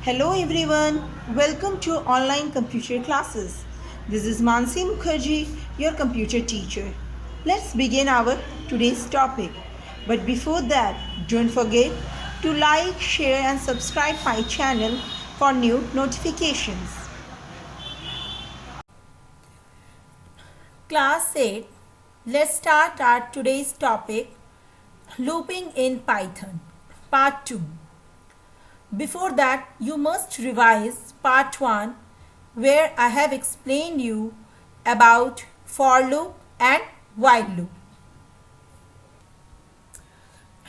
Hello everyone, welcome to online computer classes. This is Mansi Mukherjee, your computer teacher. Let's begin our today's topic. But before that, don't forget to like, share and subscribe my channel for new notifications. Class 8, let's start our today's topic, looping in Python, part 2. Before that, you must revise part 1 where I have explained you about for loop and while loop.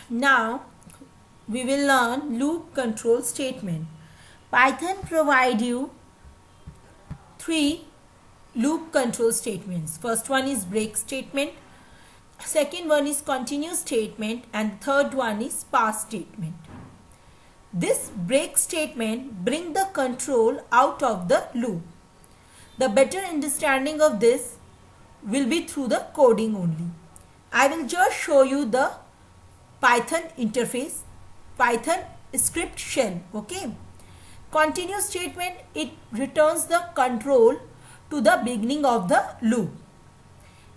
Now, we will learn loop control statement. Python provide you 3 loop control statements. First one is break statement, second one is continue statement and third one is pass statement. This break statement brings the control out of the loop. The better understanding of this will be through the coding only. I will just show you the Python interface, Python script shell. Okay. Continue statement, it returns the control to the beginning of the loop.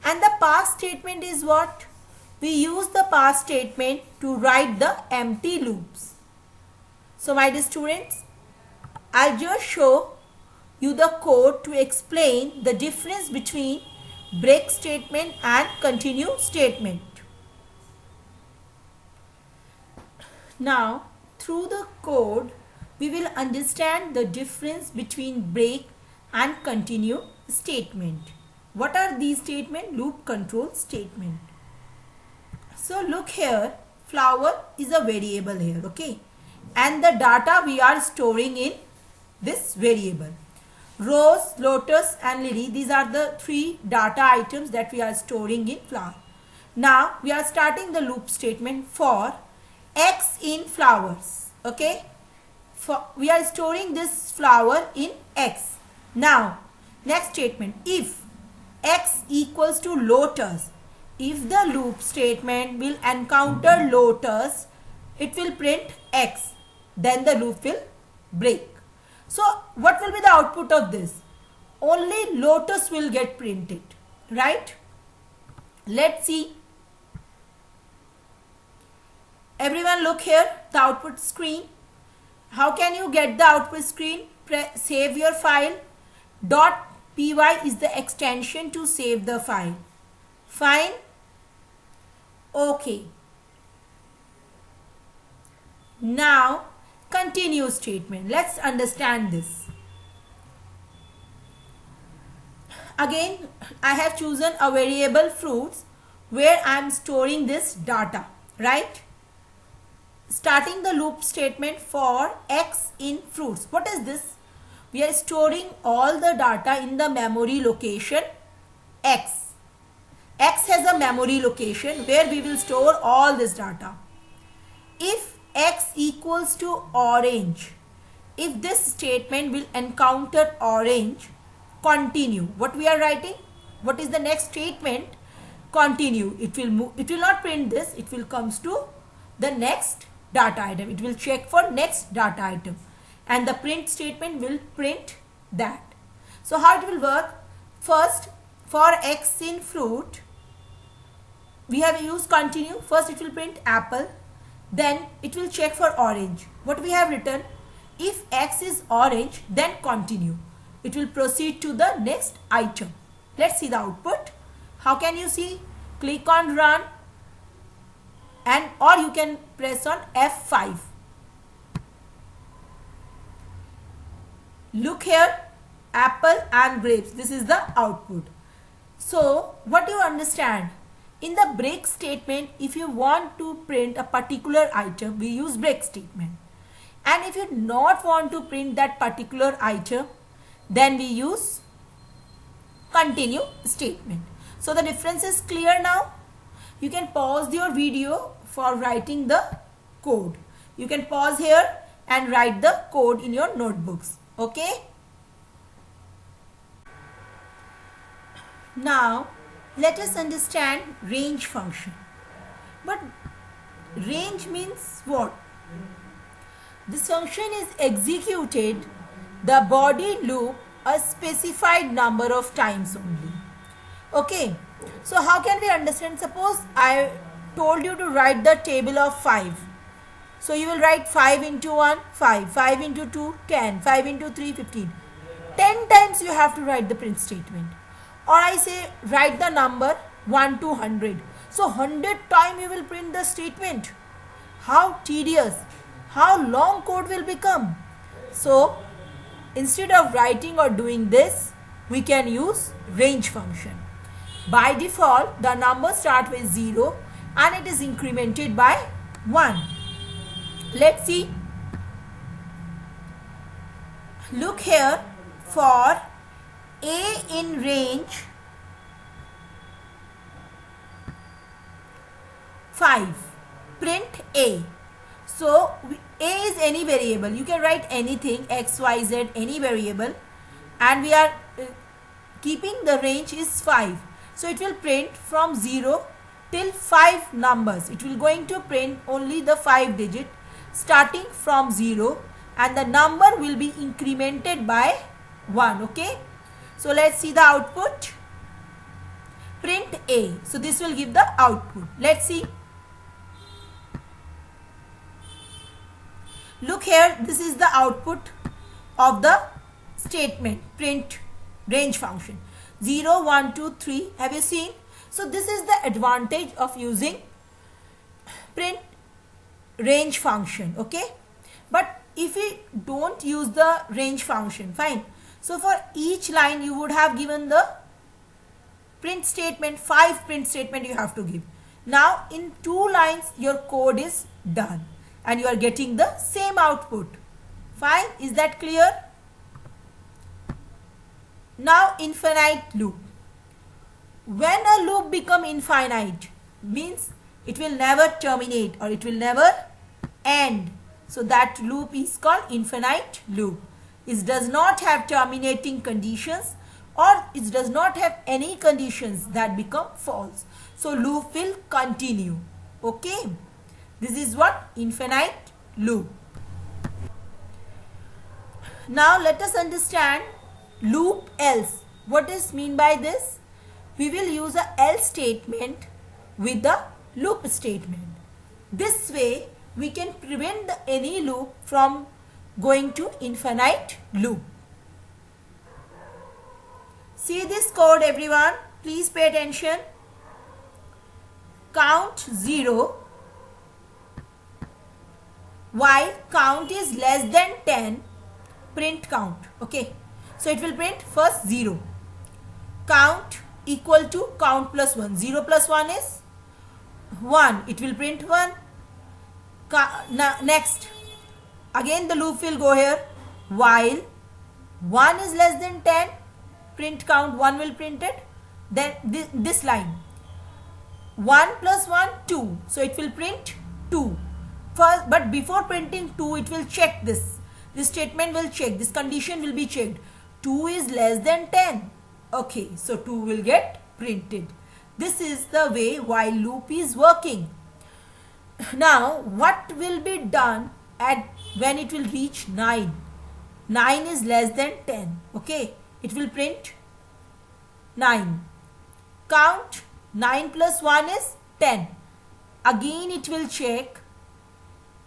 And the pass statement is what? We use the pass statement to write the empty loops. So my dear students, I'll just show you the code to explain the difference between break statement and continue statement. Now, through the code, we will understand the difference between break and continue statement. What are these statements? Loop control statement. So look here, flower is a variable here, okay? And the data we are storing in this variable. Rose, lotus and lily, these are the 3 data items that we are storing in flower. Now we are starting the loop statement for x in flowers. Okay, we are storing this flower in x. Now next statement, if x equals to lotus, if the loop statement will encounter lotus, it will print x, then the loop will break. So what will be the output of this? Only lotus will get printed, right? Let's see. Everyone look here, the output screen. How can you get the output screen? Save your file. .py is the extension to save the file. Fine. Okay. Now continue statement. Let's understand this. Again, I have chosen a variable fruits where I am storing this data, right? Starting the loop statement for x in fruits. What is this? We are storing all the data in the memory location x. X has a memory location where we will store all this data. If x equals to orange, if this statement will encounter orange, continue. What we are writing? What is the next statement? Continue. It will move. It will not print this. It will comes to the next data item. It will check for next data item and the print statement will print that. So how it will work? First, for x in fruit, we have used continue. First it will print apple, then it will check for orange. What we have written? If x is orange, then continue. It will proceed to the next item. Let's see the output. How can you see? Click on run and or you can press on F5. Look here, apple and grapes. This is the output. So what do you understand? In the break statement, if you want to print a particular item, we use break statement. And if you not want to print that particular item, then we use continue statement. So the difference is clear now. You can pause your video for writing the code. You can pause here and write the code in your notebooks. Okay. Now let us understand range function. But range means what? this function is executed the body loop a specified number of times only. Okay, so how can we understand? Suppose I told you to write the table of 5. So you will write 5 into 1, 5, 5 into 2, 10, 5 into 3, 15. 10 times you have to write the print statement. Or I say write the number 1 to 100. So 100 times you will print the statement. How tedious, how long code will become. So instead of writing or doing this, we can use range function. By default, the number starts with 0 and it is incremented by 1. Let's see. Look here, for a in range 5, print a. So a is any variable. You can write anything, x, y, z, any variable, and we are keeping the range is 5. So it will print from 0 till 5 numbers. It will going to print only the 5 digit starting from 0, and the number will be incremented by 1. Okay, so let's see the output. Print a. So this will give the output. Let's see. Look here, this is the output of the statement print range function. 0, 1, 2, 3. Have you seen? So this is the advantage of using print range function. Okay, but if we don't use the range function, fine. So for each line you would have given the print statement, 5 print statement you have to give. Now in 2 lines your code is done and you are getting the same output. Fine, is that clear? Now infinite loop. When a loop become infinite, means it will never terminate or it will never end. So that loop is called infinite loop. It does not have terminating conditions or it does not have any conditions that become false. So loop will continue. Okay, this is what infinite loop. Now let us understand loop else. What is mean by this? We will use a else statement with the loop statement. This way we can prevent any loop from going to infinite loop. See this code everyone, please pay attention. Count 0 while count is less than 10, print count. Okay, so it will print first 0. Count equal to count plus 1. 0 plus 1 is 1. It will print 1. Next, again the loop will go here. While 1 is less than 10, print count 1 will print it. Then this line. 1 plus 1, 2. So it will print 2. First, but before printing 2, it will check this. This statement will check. This condition will be checked. 2 is less than 10. Okay, so 2 will get printed. This is the way while loop is working. Now, what will be done at when it will reach 9? 9 is less than 10. Okay, it will print 9. Count 9 plus 1 is 10. Again it will check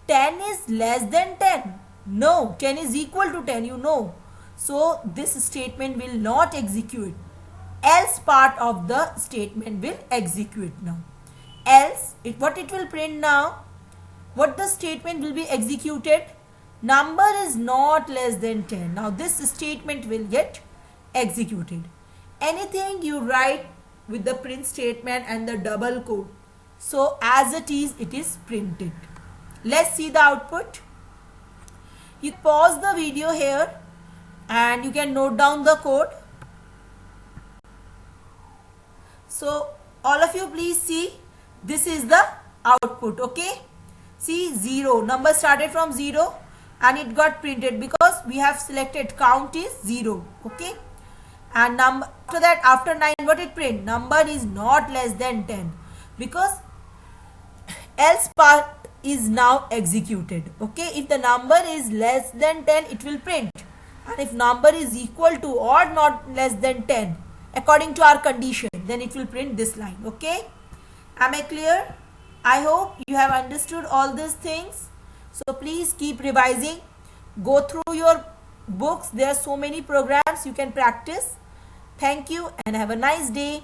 10 is less than 10. No, 10 is equal to 10, you know. So this statement will not execute. Else part of the statement will execute now. Else, what it will print now? What the statement will be executed? Number is not less than 10. Now this statement will get executed. Anything you write with the print statement and the double quote, so as it is printed. Let's see the output. You pause the video here and you can note down the code. So all of you please see, this is the output. Okay, see 0, number started from 0 and it got printed because we have selected count is 0. Okay, and number after that, after 9, what it print? Number is not less than 10, because else part is now executed. Okay, if the number is less than 10, it will print, and if number is equal to or not less than 10 according to our condition, then it will print this line. Okay, am I clear? I hope you have understood all these things. So please keep revising, go through your books. There are so many programs you can practice. Thank you and have a nice day.